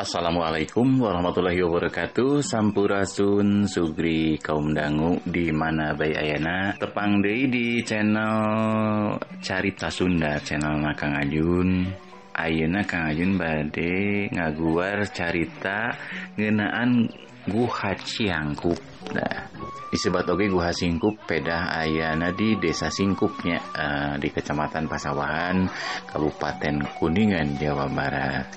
Assalamualaikum warahmatullahi wabarakatuh. Sampurasun sugri kaum dangu di mana bayi ayana tepang deui di channel Carita Sunda, channel Kang Ajun. Ayeuna Kang Ajun bade ngaguar carita ngeunaan Guha Ciangkup. Nah, disebut oge Guha Singkup pedah ayana di Desa Singkupnya di Kecamatan Pasawahan, Kabupaten Kuningan, Jawa Barat.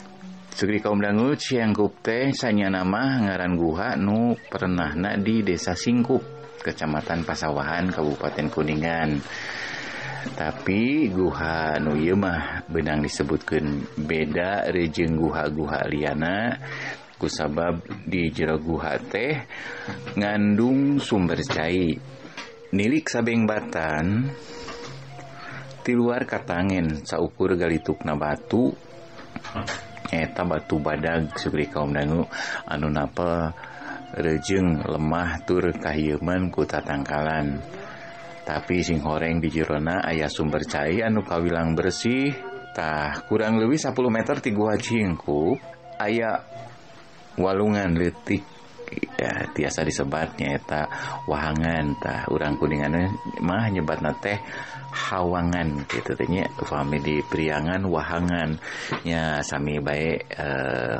Sugri kaum dangu Ciangkup teh sanya nama ngaran guha nu pernahna di Desa Singkup, Kecamatan Pasawahan, Kabupaten Kuningan. Tapi guha nu ieu mah beunang disebutkeun beda rejeung guha-guha liana kusabab di jero guha teh ngandung sumber cai. Nilik sabeng batan ti luar katangen saukur galitukna batu. Eta batu badag sugri kaum dangu anu napel rejeung lemah tur kahieman ku tatangkalan. Tapi sing horeng di jerona aya sumber cai anu kawilang bersih. Tah kurang leuwih 10 meter ti Guha Ciangkup aya walungan leutik ya tiasa disebatnya eta wahangan. Tah urang Kuningan mah nyebatna teh hawangan gitu teh nya, upami di Priangan wahangan nya sami bae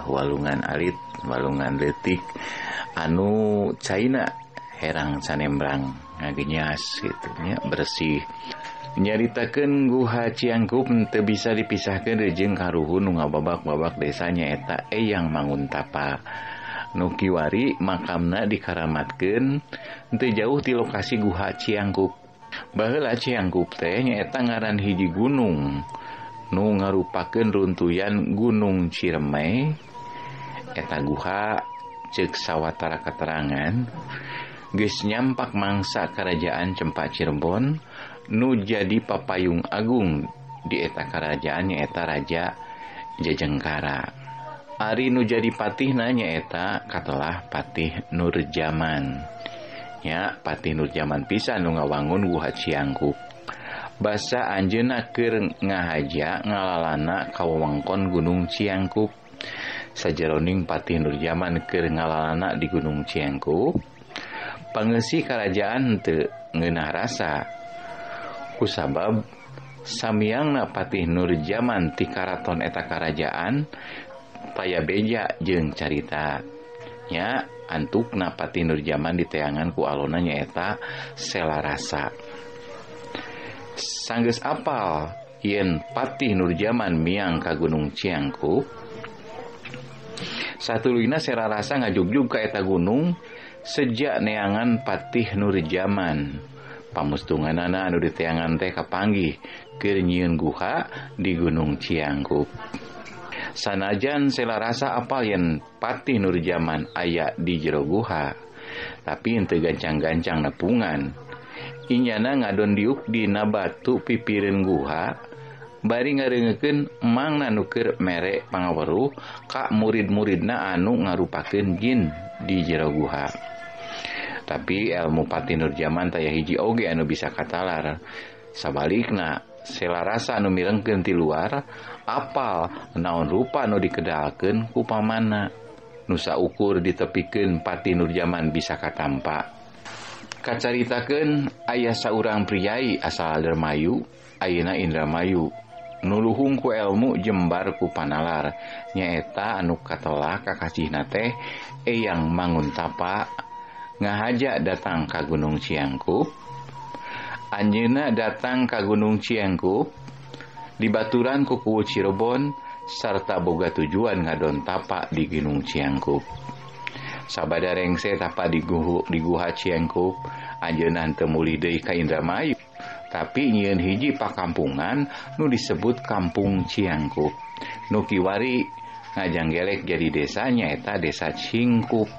walungan alit walungan leutik anu caina herang canembrang ngagenyas gitu nya bersih. Nyaritakeun Guha Ciangkup teu bisa dipisahkeun rejeung karuhun nu ngababak-babak desanya eta Eyang Manguntapa. Nu kiwari makamna dikaramatkeun teu jauh ti lokasi Guha Ciangkup. Baheula Ciangkup teh nyaeta ngaran hiji gunung nu ngarupakeun runtuyan Gunung Ciremai. Eta guha ceuk sawatara katerangan geus nyampak mangsa Karajaan Cempa Cirebon nu jadi papayung agung di eta karajaan nyaeta Raja Jajengkara. Ari nu jadi patihna nyaeta katelah Patih Nurjaman. Ya, Patih Nurjaman pisan nu ngawangun Guha Ciangkup. Basa anjeunna keur ngahaja ngalalana ka wewengkon Gunung Ciangkup. Sajeroning Patih Nurjaman keur ngalalana di Gunung Ciangkup, pangeusih karajaan teu ngeunah rasa. Kusabab samiangna Patih Nurjaman ti karaton eta karajaan paya beja jeung carita. Nya antukna Patih Nurjaman diteangan ku alona nyaeta Selarasa. Sanggeus apal yen Patih Nurjaman miang ka Gunung Ciangkup, satuluyna Selarasa ngajugjug ka eta gunung sejak neangan Patih Nurjaman. Pamustunganana anu diteangan teh kapanggih keur nyieun guha di Gunung Ciangkup. Sanajan Selarasa apal yen Patih Nurjaman aya di jero guha, tapi henteu gancang-gancang nepungan. Inyana ngadon diuk dina batu pipireun guha, bari ngareungekeun emangna nu keur mere pangaweruh ka murid-muridna anu ngarupakeun jin di jero guha. Tapi elmu Patih Nurjaman taya hiji oge anu bisa katalar. Sabalikna Selarasa anu mirengkeun ti luar apal naon rupa nu dikedalkeun ku pamanna. Nu saukur ditepikeun Patih Nurjaman bisa katampa. Kacaritakeun aya saurang priai asal Dermayu, ayeuna Indramayu, nu luhung ku elmu jembar ku panalar, nyaeta anu katelah kakasihna teh Eyang Manguntapa ngahaja datang ka Gunung Ciangkup. Anjeunna datang ka Gunung Ciangkup dibaturan ku Kuwu Cirebon sarta boga tujuan ngadon tapa di Gunung Ciangkup. Sabada rengse tapa di Guha Ciangkup, anjeunna teu mulih deui ka Indramayu, tapi nyieun hiji pakampungan nu disebut Kampung Ciangkup. Nu kiwari ngajanggelek jadi desanya eta Desa Cingkup.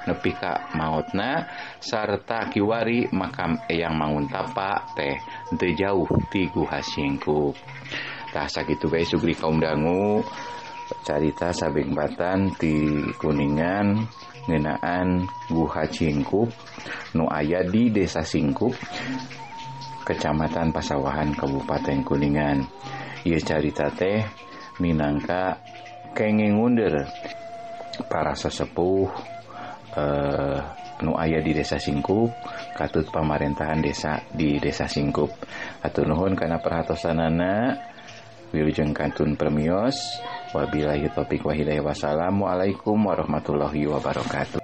Nepi ka maotna sarta kiwari makam Eyang Manguntapa teh teu jauh ti Guha Ciangkup. Tah sakitu bae sugri kaum dangu carita sabeng batan ti Kuningan ngeunaan Guha Ciangkup nu aya di Desa Singkup, Kecamatan Pasawahan, Kabupaten Kuningan. Ieu carita teh minangka kenging ngunder para sesepuh nu aya di Desa Singkup, katut pamerintahan desa di Desa Singkup. Atur nuhun kana perhatosanana. Wilujeng kantun permios. Wabillahi taufiq wa hidayah. Wassalamualaikum warahmatullahi wabarakatuh.